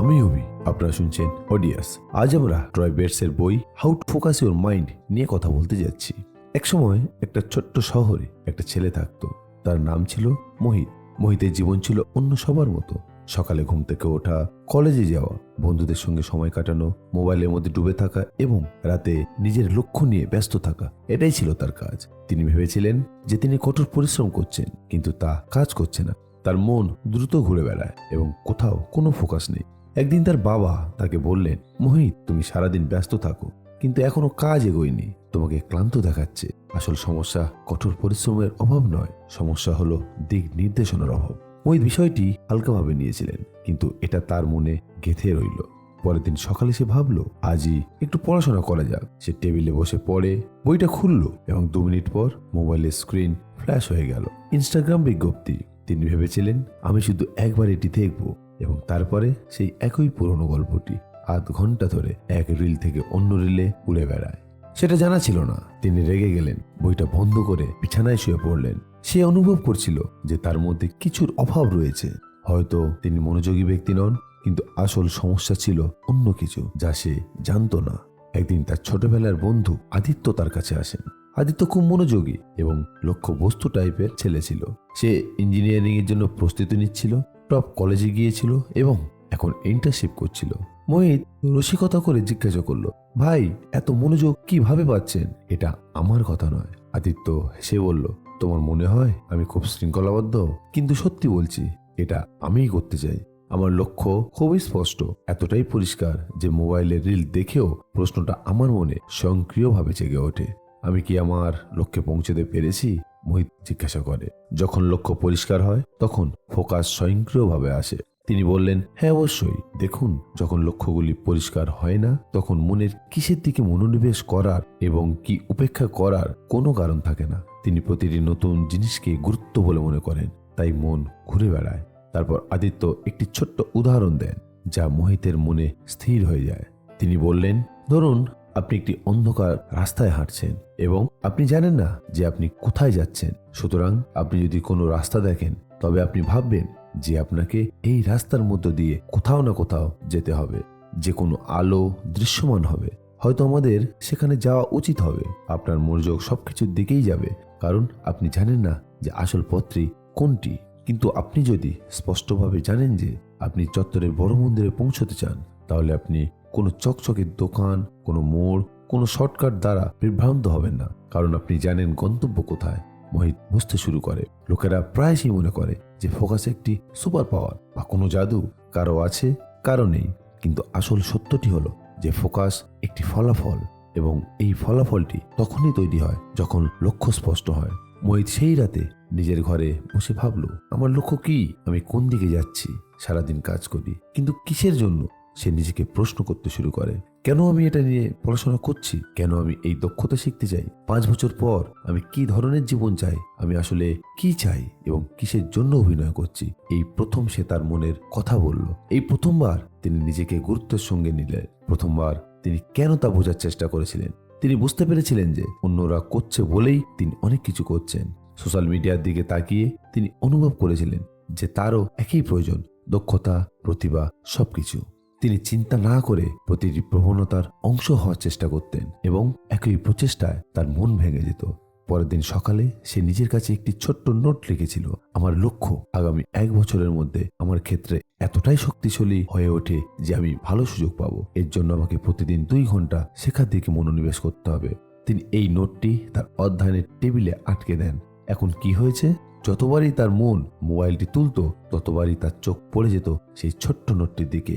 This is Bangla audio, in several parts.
আমি অভি, আপনারা শুনছেন অডিয়াস। আজ আমরা ট্রয় বেটসের বই how to focus your mind নিয়ে কথা বলতে যাচ্ছি। একসময় একটা ছোট্ট শহরে একটা ছেলে থাকতো। তার নাম ছিল মোহিত। মোহিতের জীবন ছিল অন্য সবার মতো। সকালে ঘুম থেকে ওঠা, কলেজে যাওয়া, বন্ধুদের সঙ্গে সময় কাটানো, মোবাইলের মধ্যে ডুবে থাকা এবং রাতে নিজের লক্ষ্য নিয়ে ব্যস্ত থাকা, এটাই ছিল তার কাজ। তিনি ভেবেছিলেন যে তিনি কঠোর পরিশ্রম করছেন, কিন্তু তা কাজ করছে না। তার মন দ্রুত ঘুরে বেড়ায় এবং কোথাও কোনো ফোকাস নেই। একদিন তার বাবা তাকে বললেন, মোহিত, তুমি সারাদিন ব্যস্ত থাকো, কিন্তু এখনো কাজ এগোয়নি, তোমাকে ক্লান্ত দেখাচ্ছে। আসল সমস্যা কঠোর পরিশ্রমের অভাব নয়, সমস্যা হলো দিক নির্দেশনার অভাব। ওই বিষয়টি হালকাভাবে নিয়েছিলেন, কিন্তু এটা তার মনে গেঁথে রইল। পরের দিন সকালে সে ভাবলো, আজই একটু পড়াশোনা করা যাক। সে টেবিলে বসে পড়ে বইটা খুললো এবং 2 মিনিট পর মোবাইলের স্ক্রিন ফ্ল্যাশ হয়ে গেল। ইনস্টাগ্রাম বিজ্ঞপ্তি। তিনি ভেবেছিলেন, আমি শুধু একবার এটি দেখবো, এবং তারপরে সেই একই পুরনো গল্পটি আধ ঘন্টা ধরে এক রিল থেকে অন্য রিলে উড়ে বেড়ায়। সেটা জানা ছিল না। তিনি রেগে গেলেন, বইটা বন্ধ করে বিছানায় শুয়ে পড়লেন। সে অনুভব করছিল যে তার মধ্যে কিছুর অভাব রয়েছে। হয়তো তিনি মনোযোগী ব্যক্তি নন, কিন্তু আসল সমস্যা ছিল অন্য কিছু যা সে জানতো না। একদিন তার ছোটবেলার বন্ধু আদিত্য তার কাছে আসেন। আদিত্য খুব মনোযোগী এবং লক্ষ্য বস্তু টাইপের ছেলে ছিল। সে ইঞ্জিনিয়ারিং এর জন্য প্রস্তুতি নিচ্ছিল, টপ কলেজে গিয়েছিল এবং এখন ইন্টার্নশিপ করছিল। মোহিত রসিকতা করে জিজ্ঞাসা করলো, ভাই, এত মনোযোগ কিভাবে পাচ্ছেন? এটা আমার কথা নয়। আদিত্য হেসে বলল, তোমার মনে হয় আমি খুব শৃঙ্খলাবদ্ধ, কিন্তু সত্যি বলছি, এটা আমিই করতে চাই। আমার লক্ষ্য খুবই স্পষ্ট, এতটাই পরিষ্কার যে মোবাইলের রিল দেখেও প্রশ্নটা আমার মনে স্বয়ংক্রিয়ভাবে জেগে ওঠে, আমি কি আমার লক্ষ্যে পৌঁছতে পেরেছি? মোহিত জিজ্ঞাসা করে। যখন লক্ষ্য পরিষ্কার হয় তখন ফোকাস স্বয়ংক্রিয়ভাবে আসে। তিনি বললেন, হ্যাঁ অবশ্যই। দেখুন, যখন লক্ষ্যগুলি পরিষ্কার হয় না, তখন মনের কিসের দিকে মনোনিবেশ করার এবং কি উপেক্ষা করার কোনো কারণ থাকে না। তিনি প্রতিটি নতুন জিনিসকে গুরুত্ব বলে মনে করেন, তাই মন ঘুরে বেড়ায়। তারপর আদিত্য একটি ছোট্ট উদাহরণ দেন, যা মোহিতের মনে স্থির হয়ে যায়। তিনি বললেন, ধরুন আপনি একটি অন্ধকার রাস্তায় হাঁটছেন এবং আপনি জানেন না যে আপনি কোথায় যাচ্ছেন। সুতরাং আপনি যদি কোনো রাস্তা দেখেন, তবে আপনি ভাববেন যে আপনাকে এই রাস্তার মধ্য দিয়ে কোথাও না কোথাও যেতে হবে। যে কোনো আলো দৃশ্যমান হবে, হয়তো আমাদের সেখানে যাওয়া উচিত হবে। আপনার মনোযোগ সবকিছুর দিকেই যাবে, কারণ আপনি জানেন না যে আসল পথটি কোনটি। কিন্তু আপনি যদি স্পষ্টভাবে জানেন যে আপনি চত্বরের বড় মন্দিরে পৌঁছতে চান, তাহলে আপনি কোনো চকচকের দোকান, কোনো মোড়, কোনো শর্টকাট দ্বারা বিভ্রান্ত হবেন না, কারণ আপনি জানেন গন্তব্য কোথায়। মোহিত বুঝতে শুরু করে, লোকেরা প্রায়শই মনে করে যে ফোকাস একটি সুপার পাওয়ার বা কোনো জাদু। কারো আছে, কারো নেই, কিন্তু আসল সত্যটি হলো যে ফোকাস একটি ফলাফল, এবং এই ফলাফলটি তখনই তৈরি হয় যখন লক্ষ্য স্পষ্ট হয়। মোহিত সেই রাতে নিজের ঘরে বসে ভাবলো, আমার লক্ষ্য কি? আমি কোন দিকে যাচ্ছি? সারাদিন কাজ করি, কিন্তু কিসের জন্য? সে নিজেকে প্রশ্ন করতে শুরু করে, কেন আমি এটা নিয়ে পড়াশোনা করছি? কেন আমি এই দক্ষতা শিখতে চাই? 5 বছর পর আমি কি ধরনের জীবন চাই? আমি আসলে কি চাই এবং কিসের জন্য অভিনয় করছি? এই প্রথম সে তার মনের কথা বলল। এই প্রথমবার তিনি নিজেকে গুরুত্বের সঙ্গে নিলেন। প্রথমবার তিনি কেন তা বোঝার চেষ্টা করেছিলেন। তিনি বুঝতে পেরেছিলেন যে অন্যরা করছে বলেই তিনি অনেক কিছু করছেন। সোশ্যাল মিডিয়ার দিকে তাকিয়ে তিনি অনুভব করেছিলেন যে তারও একই প্রয়োজন, দক্ষতা, প্রতিভা, সবকিছু। তিনি চিন্তা না করে প্রতিটি প্রবণতার অংশ হওয়ার চেষ্টা করতেন এবং একই প্রচেষ্টায় তার মন ভেঙে যেত। পরের দিন সকালে সে নিজের কাছে একটি ছোট্ট নোট লিখেছিল, আমার লক্ষ্য আগামী 1 বছরের মধ্যে আমার ক্ষেত্রে এতটাই শক্তিশালী হয়ে ওঠে যে আমি ভালো সুযোগ পাবো। এর জন্য আমাকে প্রতিদিন 2 ঘন্টা শেখার দিকে মনোনিবেশ করতে হবে। তিনি এই নোটটি তার অধ্যয়নের টেবিলে আটকে দেন। এখন কি হয়েছে? যতবারই তার মন মোবাইলটি তুলত, ততবারই তার চোখ পড়ে যেত সেই ছোট্ট নোটটির দিকে।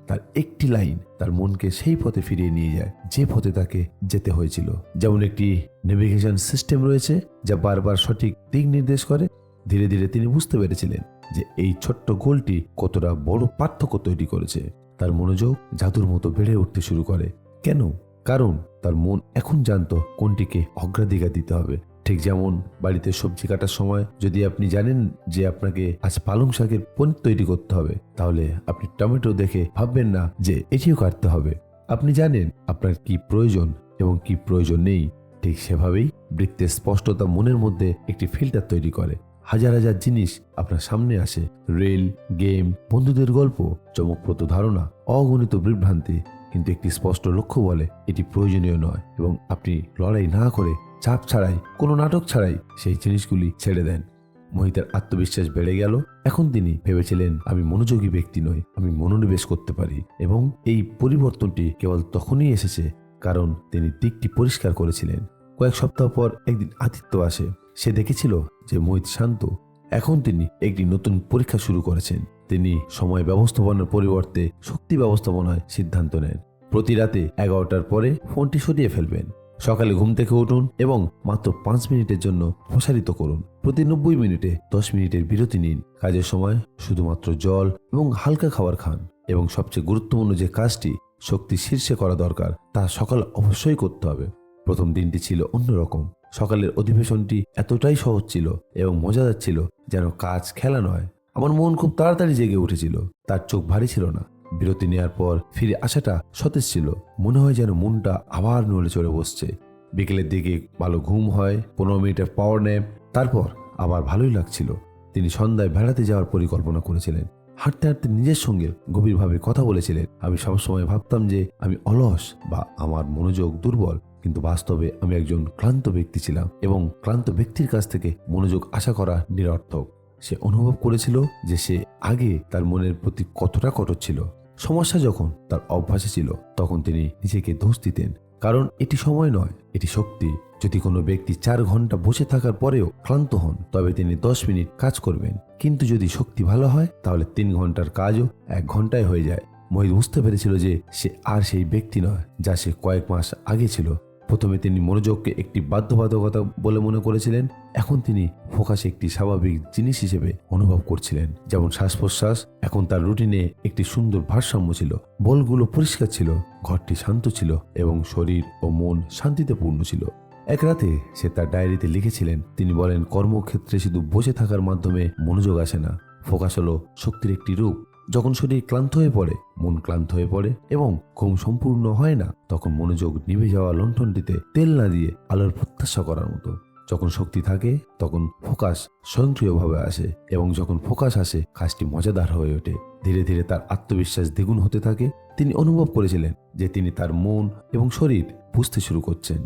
তার একটি লাইন তার মনকে সেই পথে ফিরিয়ে নিয়ে যায় যে পথে তাকে যেতে হয়েছিল। যেমন একটি নেভিগেশন সিস্টেম রয়েছে যা বারবার সঠিক দিক নির্দেশ করে। ধীরে ধীরে তিনি বুঝতে পেরেছিলেন যে এই ছোট্ট গোলটি কতটা বড় পার্থক্য তৈরি করেছে। তার মনোযোগ জাদুর মতো বেড়ে উঠতে শুরু করে। কেন? কারণ তার মন এখন জানতো কোনটিকে অগ্রাধিকার দিতে হবে। ঠিক যেমন বাড়িতে সবজি কাটার সময় যদি আপনি জানেন যে আপনাকে আজ পালং শাকের পনির তৈরি করতে হবে, তাহলে আপনি টমেটো দেখে ভাববেন না যে এটিও কাটতে হবে। আপনি জানেন আপনার কি প্রয়োজন এবং কি প্রয়োজন নেই। ঠিক সেভাবেই বৃত্তের স্পষ্টতা মনের মধ্যে একটি ফিল্টার তৈরি করে। হাজার হাজার জিনিস আপনার সামনে আসে, রেল, গেম, বন্ধুদের গল্প, চমকপ্রদ ধারণা, অগণিত বিভ্রান্তি, কিন্তু একটি স্পষ্ট লক্ষ্য বলে এটি প্রয়োজনীয় নয় এবং আপনি লড়াই না করে, চাপ ছাড়াই, কোনো নাটক ছাড়াই সেই জিনিসগুলি ছেড়ে দেন। মোহিতের আত্মবিশ্বাস বেড়ে গেল। এখন তিনি ভেবেছিলেন, আমি মনোযোগী ব্যক্তি নই, আমি মনোনিবেশ করতে পারি। এবং এই পরিবর্তনটি কেবল তখনই এসেছে কারণ তিনি দিকটি পরিষ্কার করেছিলেন। কয়েক সপ্তাহ পর একদিন আদিত্য আসে। সে দেখেছিল যে মোহিত শান্ত। এখন তিনি একটি নতুন পরীক্ষা শুরু করেছেন। তিনি সময় ব্যবস্থাপনার পরিবর্তে শক্তি ব্যবস্থাপনায় সিদ্ধান্ত নেন। প্রতি রাতে 11টার পরে ফোনটি সরিয়ে ফেলবেন। সকালে ঘুম থেকে উঠুন এবং মাত্র 5 মিনিটের জন্য প্রসারিত করুন। প্রতি 90 মিনিটে 10 মিনিটের বিরতি নিন। কাজের সময় শুধুমাত্র জল এবং হালকা খাবার খান। এবং সবচেয়ে গুরুত্বপূর্ণ যে কাজটি শক্তি শীর্ষে করা দরকার তা সকাল অবশ্যই করতে হবে। প্রথম দিনটি ছিল অন্যরকম। সকালের অধিবেশনটি এতটাই সহজ ছিল এবং মজাদার ছিল যেন কাজ খেলা নয়। আমার মন খুব তাড়াতাড়ি জেগে উঠেছিল। তার চোখ ভারী ছিল না। বিরতি নেওয়ার পর ফিরে আসাটা সতেজ ছিল। মনে হয় যেন মনটা আবার নড়ে চড়ে বসছে। বিকেলের দিকে ভালো ঘুম হয়, 15 মিনিটের পাওয়ার ন্যাপ, তারপর আবার ভালোই লাগছিল। তিনি সন্ধ্যায় বেড়াতে যাওয়ার পরিকল্পনা করেছিলেন। হাঁটতে হাঁটতে নিজের সঙ্গে গভীরভাবে কথা বলেছিলেন। আমি সবসময় ভাবতাম যে আমি অলস বা আমার মনোযোগ দুর্বল, কিন্তু বাস্তবে আমি একজন ক্লান্ত ব্যক্তি ছিলাম এবং ক্লান্ত ব্যক্তির কাছ থেকে মনোযোগ আশা করা নিরর্থক। সে অনুভব করেছিল যে সে আগে তার মনের প্রতি কতটা কঠোর ছিল। সমস্যা যখন তার অভ্যাসে ছিল তখন তিনি নিজেকে দোষ দিতেন, কারণ এটি সময় নয়, এটি শক্তি। যদি কোনো ব্যক্তি 4 ঘন্টা বসে থাকার পরেও ক্লান্ত হন তবে তিনি 10 মিনিট কাজ করবেন, কিন্তু যদি শক্তি ভালো হয় তাহলে 3 ঘন্টার কাজও 1 ঘন্টায় হয়ে যায়। মোহিত বুঝতে পেরেছিল যে সে আর সেই ব্যক্তি নয় যা সে কয়েক মাস আগে ছিল। প্রথমে তিনি মনোযোগকে একটি বাধ্যবাধকতা বলে মনে করেছিলেন। এখন তিনি ফোকাস একটি স্বাভাবিক জিনিস হিসেবে অনুভব করছিলেন, যেমন শ্বাস প্রশ্বাস। এখন তার রুটিনে একটি সুন্দর ভারসাম্য ছিল। বলগুলো পরিষ্কার ছিল, ঘরটি শান্ত ছিল এবং শরীর ও মন শান্তিতে পূর্ণ ছিল। এক রাতে সে তার ডায়েরিতে লিখেছিলেন, তিনি বলেন, কর্মক্ষেত্রে শুধু বসে থাকার মাধ্যমে মনোযোগ আসে না। ফোকাস হলো শক্তির একটি রূপ। যখন শরীর ক্লান্ত হয়ে পড়ে, মন ক্লান্ত হয়ে পড়ে এবং ঘুম সম্পূর্ণ হয় না, তখন মনোযোগ নিভে যাওয়া লণ্ঠনটিতে তেল না দিয়ে আলোর প্রত্যাশা করার মতো। যখন শক্তি থাকে তখন ফোকাস স্বয়ংক্রিয়ভাবে আসে এবং যখন ফোকাস আসে কাজটি মজাদার হয়ে ওঠে। ধীরে ধীরে তার আত্মবিশ্বাস দ্বিগুণ হতে থাকে। তিনি অনুভব করেছিলেন যে তিনি তার মন এবং শরীর বুঝতে শুরু করছেন।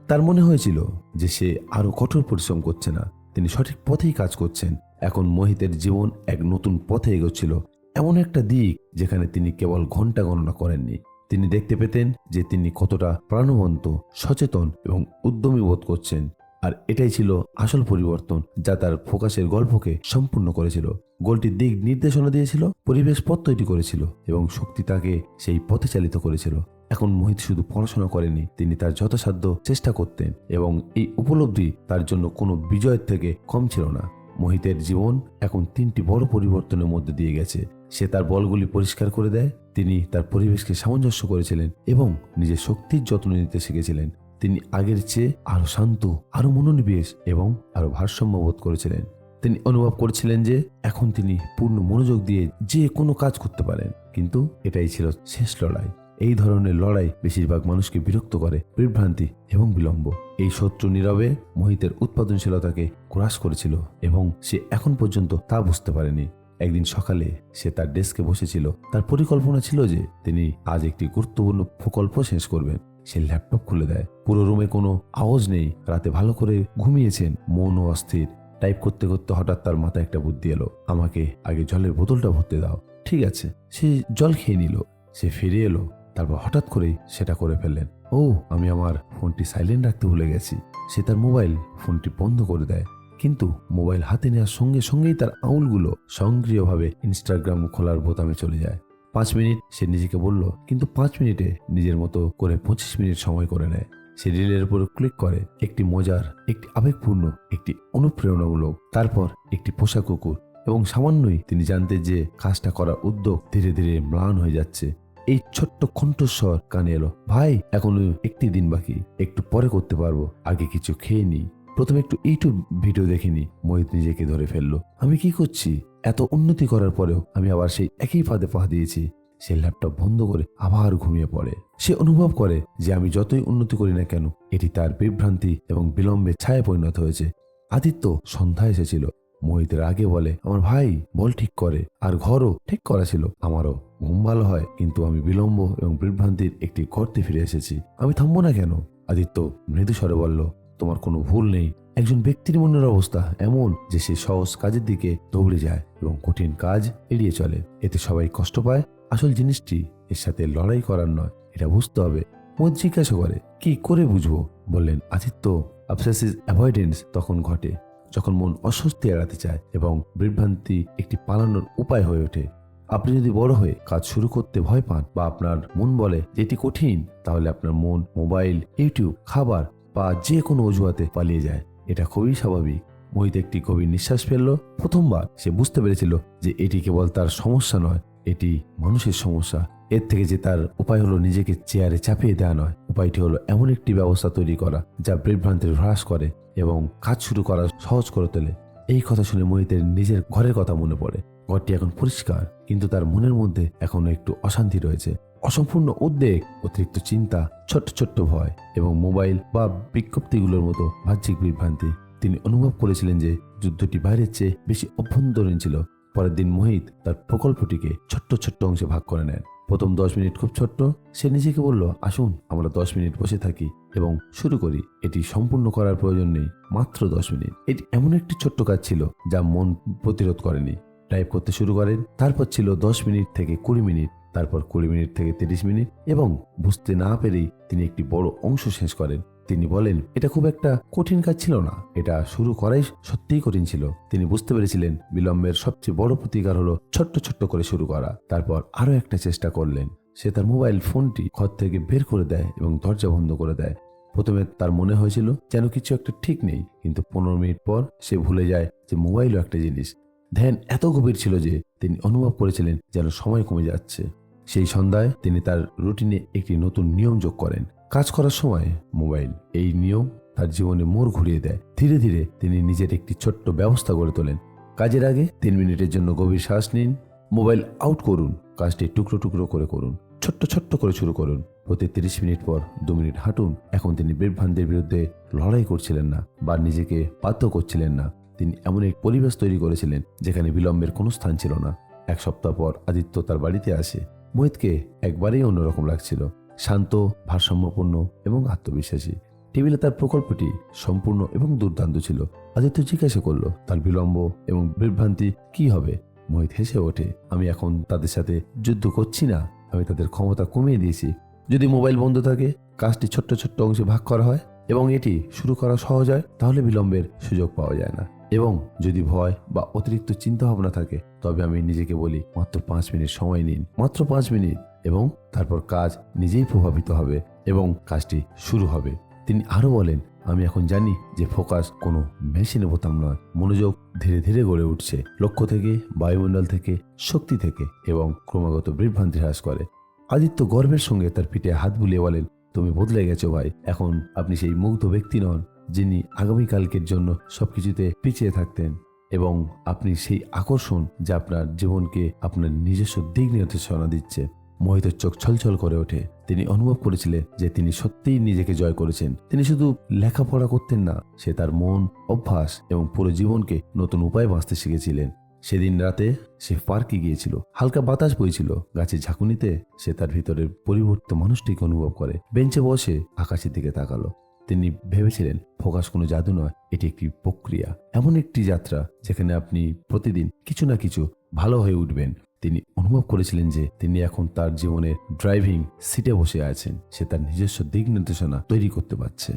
তার মনে হয়েছিল যে সে আরো কঠোর পরিশ্রম করছে না, তিনি সঠিক পথেই কাজ করছেন। এখন মোহিতের জীবন এক নতুন পথে এগোচ্ছিল, এমন একটা দিক যেখানে তিনি কেবল ঘন্টা গণনা করেননি। তিনি দেখতে পেতেন যে তিনি কতটা প্রাণবন্ত, সচেতন এবং উদ্যমী বোধ করছেন। আর এটাই ছিল আসল পরিবর্তন যা তার ফোকাসের গল্পকে সম্পূর্ণ করেছিল। গোলটির দিক নির্দেশনা দিয়েছিল, পরিবেশ পথ তৈরি করেছিল এবং শক্তি তাকে সেই পথে চালিত করেছিল। এখন মোহিত শুধু পড়াশোনা করেনি, তিনি তার যথাসাধ্য চেষ্টা করতেন এবং এই উপলব্ধি তার জন্য কোনো বিজয়ের থেকে কম ছিল না। মোহিতের জীবন এখন 3টি বড় পরিবর্তনের মধ্যে দিয়ে গেছে। সে তার বলগুলি পরিষ্কার করে দেয়, তিনি তার পরিবেশকে সামঞ্জস্য করেছিলেন এবং নিজের শক্তির যত্ন নিতে শিখেছিলেন। তিনি আগের চেয়ে আরো শান্ত, আরো মনোনিবেশ এবং আরো ভারসাম্য বোধ করেছিলেন। তিনি অনুভব করেছিলেন যে এখন তিনি পূর্ণ মনোযোগ দিয়ে যে কোনো কাজ করতে পারেন। কিন্তু এটাই ছিল শেষ লড়াই। এই ধরনের লড়াই বেশিরভাগ মানুষকে বিরক্ত করে, বিভ্রান্তি এবং বিলম্ব। এই শত্রু নীরবে মোহিতের উৎপাদনশীলতাকে গ্রাস করেছিল এবং সে এখন পর্যন্ত তা বুঝতে পারেনি। একদিন সকালে সে তার ডেস্কে বসেছিল। তার পরিকল্পনা ছিল যে তিনি আজ একটি গুরুত্বপূর্ণ প্রকল্প শেষ করবেন। সে ল্যাপটপ খুলে দেয়। পুরো রুমে কোনো আওয়াজ নেই। রাতে ভালো করে ঘুমিয়েছেন, মন ও অস্থির। টাইপ করতে করতে হঠাৎ তার মাথায় একটা বুদ্ধি এলো, আমাকে আগে জলের বোতলটা ভরতে দাও। ঠিক আছে। সে জল খেয়ে নিল। সে ফিরে এলো, তারপর হঠাৎ করেই সেটা করে ফেললেন। ও, আমি আমার ফোনটি সাইলেন্ট রাখতে ভুলে গেছি। সে তার মোবাইল ফোনটি বন্ধ করে দেয়, কিন্তু মোবাইল হাতে নেওয়ার সঙ্গে সঙ্গেই তার আঙুলগুলো স্বয়ংক্রিয়ভাবে ইনস্টাগ্রাম খোলার বোতামে চলে যায়। 5 মিনিট, সে নিজেকে বলল, কিন্তু 5 মিনিটে নিজের মতো করে 25 মিনিট সময় করে নেয়। সে রিলের উপর ক্লিক করে, একটি মজার, একটি আবেগপূর্ণ, একটি অনুপ্রেরণামূলক, তারপর একটি পোষা কুকুর, এবং সামান্যই তিনি জানতেন যে কাজটা করার উদ্যোগ ধীরে ধীরে ম্লান হয়ে যাচ্ছে। এই ছোট্ট কণ্ঠস্বর কানে এলো, ভাই, এখনো একটি দিন বাকি, একটু পরে করতে পারবো, আগে কিছু খেয়ে নি, প্রথমে একটু ইউটিউব ভিডিও দেখেনি। মোহিত নিজেকে ধরে ফেললো, আমি কি করছি? এত উন্নতি করার পরেও আমি আবার সেই একই ফাঁদে পা দিয়েছি। সে ল্যাপটপ বন্ধ করে আবার ঘুমিয়ে পড়ে। সে অনুভব করে যে আমি যতই উন্নতি করি না কেন, এটি তার বিভ্রান্তি এবং বিলম্বের ছায়া পরিণত হয়েছে। আদিত্য সন্ধ্যা এসেছিল। মোহিতের আগে বলে, আমার ভাই বল ঠিক করে, আর ঘরও ঠিক করা ছিল, আমারও ঘুম ভালো হয়, কিন্তু আমি বিলম্ব এবং বিভ্রান্তির একটি গর্তে ফিরে এসেছি, আমি থামবো না কেন? আদিত্য মৃদু স্বরে বলল, তোমার কোনো ভুল নেই। একজন ব্যক্তির মনের অবস্থা এমন যে সে সহজ কাজের দিকে দৌড়ে যায় এবং কঠিন কাজ এড়িয়ে চলে, এতে সবাই কষ্ট পায়। আসল জিনিসটি এর সাথে লড়াই করার নয়, এটা বুঝতে হবে। মোহিত জিজ্ঞাসা করে, কি করে বুঝবো? বললেন আদিত্য, অবসেসিভ অ্যাভয়েডেন্স তখন ঘটে যখন মন অস্বস্তি এড়াতে চায় এবং বিভ্রান্তি একটি পালানোর উপায় হয়ে ওঠে। আপনি যদি বড় হয়ে কাজ শুরু করতে ভয় পান বা আপনার মন বলে যে এটি কঠিন, তাহলে আপনার মন মোবাইল, ইউটিউব, খাবার বা যে কোনো অজুহাতে পালিয়ে যায়। এটা খুবই স্বাভাবিক। মোহিত একটি গভীর নিঃশ্বাস ফেলল। প্রথমবার সে বুঝতে পেরেছিল যে এটি কেবল তার সমস্যা নয়, এটি মানুষের সমস্যা। এর থেকে যে তার উপায় হলো নিজেকে চেয়ারে চাপিয়ে দেওয়া নয়, উপায়টি হলো এমন একটি ব্যবস্থা তৈরি করা যা বিভ্রান্তির হ্রাস করে এবং কাজ শুরু করা সহজ করে তোলে। এই কথা শুনে মোহিতের নিজের ঘরের কথা মনে পড়ে। ঘরটি এখন পরিষ্কার, কিন্তু তার মনের মধ্যে এখনো একটু অশান্তি রয়েছে। অসম্পূর্ণ উদ্বেগ, অতিরিক্ত চিন্তা, ছোট্ট ছোট্ট ভয় এবং মোবাইল বা বিজ্ঞপ্তিগুলোর মতো বাহ্যিক বিভ্রান্তি। তিনি অনুভব করেছিলেন যে যুদ্ধটি বাইরের চেয়ে বেশি অভ্যন্তরীণ ছিল। পরের দিন মোহিত তার প্রকল্পটিকে ছোট্ট ছোট্ট অংশে ভাগ করে নেন। প্রথম 10 মিনিট খুব ছোট্ট। সে নিজেকে বলল, আসুন আমরা 10 মিনিট বসে থাকি এবং শুরু করি। এটি সম্পূর্ণ করার প্রয়োজন নেই, মাত্র 10 মিনিট। এটি এমন একটি ছোট্ট কাজ ছিল যা মন প্রতিরোধ করেনি। টাইপ করতে শুরু করেন। তারপর ছিল 10 মিনিট থেকে 20 মিনিট, তারপর 20 মিনিট থেকে 30 মিনিট, এবং বুঝতে না পেরেই তিনি একটি বড় অংশ শেষ করেন। তিনি বলেন, এটা খুব একটা কঠিন কাজ ছিল না, এটা শুরু করাই সত্যিই কঠিন ছিল। তিনি বুঝতে পেরেছিলেন বিলম্বের সবচেয়ে বড় প্রতিকার হলো ছোট্ট ছোট্ট করে শুরু করা। তারপর আরো একটা চেষ্টা করলেন। সে তার মোবাইল ফোনটি ঘর থেকে বের করে দেয় এবং দরজা বন্ধ করে দেয়। প্রথমে তার মনে হয়েছিল যেন কিছু একটা ঠিক নেই, কিন্তু 15 মিনিট পর সে ভুলে যায় যে মোবাইলও একটা জিনিস। ধ্যান এত গভীর ছিল যে তিনি অনুভব করেছিলেন যেন সময় কমে যাচ্ছে। সেই সন্ধ্যায় তিনি তার রুটিনে একটি নতুন নিয়ম যোগ করেন, কাজ করার সময় মোবাইল। এই নিয়ম তার জীবনে মোড় ঘুরিয়ে দেয়। ধীরে ধীরে তিনি নিজের একটি ছোট্ট ব্যবস্থা গড়ে তোলেন। কাজের আগে 3 মিনিটের জন্য গভীর শ্বাস নিন, মোবাইল আউট করুন, কাজটি টুকরো টুকরো করে করুন, ছোট্ট ছোট্ট করে শুরু করুন। প্রতি 30 মিনিট পর 2 মিনিট হাঁটুন। এখন তিনি বিভ্রান্তির বিরুদ্ধে লড়াই করছিলেন না বা নিজেকে বাধ্য করছিলেন না। তিনি এমন এক পরিবেশ তৈরি করেছিলেন যেখানে বিলম্বের কোনো স্থান ছিল না। 1 সপ্তাহ পর আদিত্য তার বাড়িতে আসে। মোহিতকে একবারেই অন্যরকম লাগছিল, শান্ত, ভারসাম্যপূর্ণ এবং আত্মবিশ্বাসী। টেবিলে তার প্রকল্পটি সম্পূর্ণ এবং দুর্দান্ত ছিল। আদিত্য জিজ্ঞাসা করলো, তার বিলম্ব এবং বিভ্রান্তি কি হবে? মোহিত হেসে ওঠে, আমি এখন তাদের সাথে যুদ্ধ করছি না, আমি তাদের ক্ষমতা কমিয়ে দিয়েছি। যদি মোবাইল বন্ধ থাকে, কাজটি ছোট্ট ছোট্ট অংশে ভাগ করা হয় এবং এটি শুরু করা সহজ হয়, তাহলে বিলম্বের সুযোগ পাওয়া যায় না। এবং যদি ভয় বা অতিরিক্ত চিন্তা ভাবনা থাকে, তবে আমি নিজেকে বলি মাত্র 5 মিনিট সময় নিন, মাত্র 5 মিনিট, এবং তারপর কাজ নিজেই প্রভাবিত হবে এবং কাজটি শুরু হবে। তিনি আরো বলেন, আমি এখন জানি যে ফোকাস কোনো মেশিনে বোতাম নয়। মনোযোগ ধীরে ধীরে গড়ে উঠছে, লক্ষ্য থেকে, বায়ুমণ্ডল থেকে, শক্তি থেকে, এবং ক্রমাগত বিভ্রান্তি হ্রাস করে। আদিত্য গর্বের সঙ্গে তার পিঠে হাত বুলিয়ে বলেন, তুমি বদলে গেছো ভাই। এখন আপনি সেই মুগ্ধ ব্যক্তি নন যিনি আগামীকালকের জন্য সবকিছুতে পিছিয়ে থাকতেন, এবং আপনি সেই আকর্ষণ যা আপনার জীবনকে আপনার নিজস্ব দিক নির্দেশনা দিচ্ছে। মোহিতের চোখ ছলছল করে ওঠে। তিনি অনুভব করেছিলেন যে তিনি সত্যিই নিজেকে জয় করেছেন। তিনি শুধু লেখাপড়া করতেন না, সে তার মন, অভ্যাস এবং পুরো জীবনকে নতুন উপায়ে বাঁচতে শিখেছিলেন। সেদিন রাতে সে পার্কে গিয়েছিল। হালকা বাতাস বইছিল। গাছের ঝাঁকুনিতে সে তার ভিতরের পরিবর্তিত মানুষটিকে অনুভব করে। বেঞ্চে বসে আকাশের দিকে তাকালো। তিনি ভেবেছিলেন ফোকাস কোনো জাদু নয়, এটি একটি প্রক্রিয়া, এমন একটি যাত্রা যেখানে আপনি প্রতিদিন কিছু না কিছু ভালো হয়ে উঠবেন। তিনি অনুভব করেছিলেন যে তিনি এখন তার জীবনের ড্রাইভিং সিটে বসে আছেন। সে তার নিজস্ব দিক নির্দেশনা তৈরি করতে পারছে।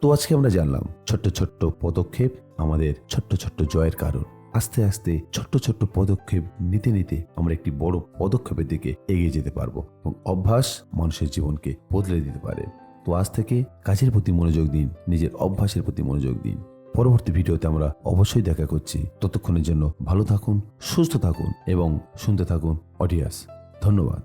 তো আজকে আমরা জানলাম ছোট্ট ছোট্ট পদক্ষেপ আমাদের ছোট্ট ছোট্ট জয়ের কারণ। আস্তে আস্তে ছোট্ট ছোট্ট পদক্ষেপ নিতে নিতে আমরা একটি বড় পদক্ষেপের দিকে এগিয়ে যেতে পারবো, এবং অভ্যাস মানুষের জীবনকে বদলে দিতে পারে। তো আজ থেকে কাজের প্রতি মনোযোগ দিন, নিজের অভ্যাসের প্রতি মনোযোগ দিন। পরবর্তী ভিডিওতে আমরা অবশ্যই দেখা করছি। ততক্ষণের জন্য ভালো থাকুন, সুস্থ থাকুন এবং শুনতে থাকুন অডিয়াস। ধন্যবাদ।